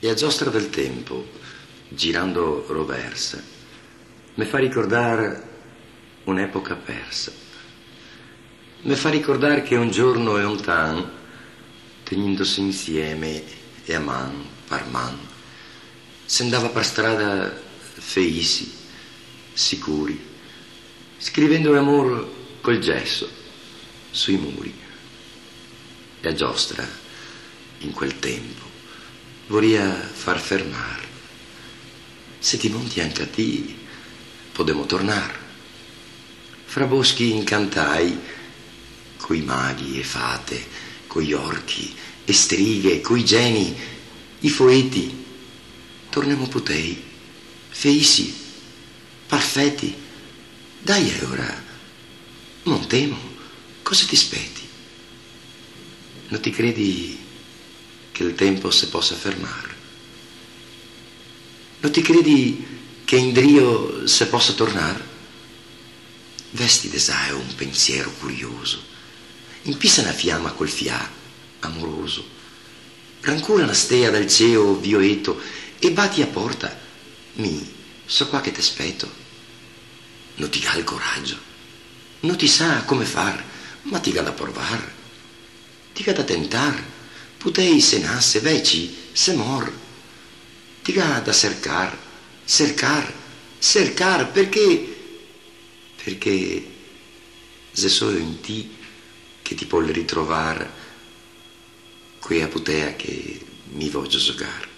E a giostra del tempo, girando roversa, mi fa ricordare un'epoca persa. Mi fa ricordare che un giorno e un tan, tenendosi insieme e a man, par man, si andava per strada feissi, sicuri, scrivendo amor col gesso sui muri. E a giostra, in quel tempo, vorria far fermar. Se ti monti anche a ti, podemo tornar. Fra boschi incantai, coi maghi e fate, coi orchi e strighe, coi geni, i foeti, tornemo potei, feissi, parfetti. Dai ora, montemo, cosa ti spetti? Non ti credi che il tempo si possa fermare? Non ti credi che in drio si possa tornare? Vesti desai un pensiero curioso, impissa una fiamma col fià amoroso, rancura una stea dal cielo violetto e batti a porta. So qua che ti aspetto. Non ti ha il coraggio, non ti sa come far, ma ti ha da provar, ti ha da tentar. Putei se nasse, veci, se mor. Ti ha da cercar, perché se solo in ti che ti puoi ritrovare quella putea che mi voglio giocare.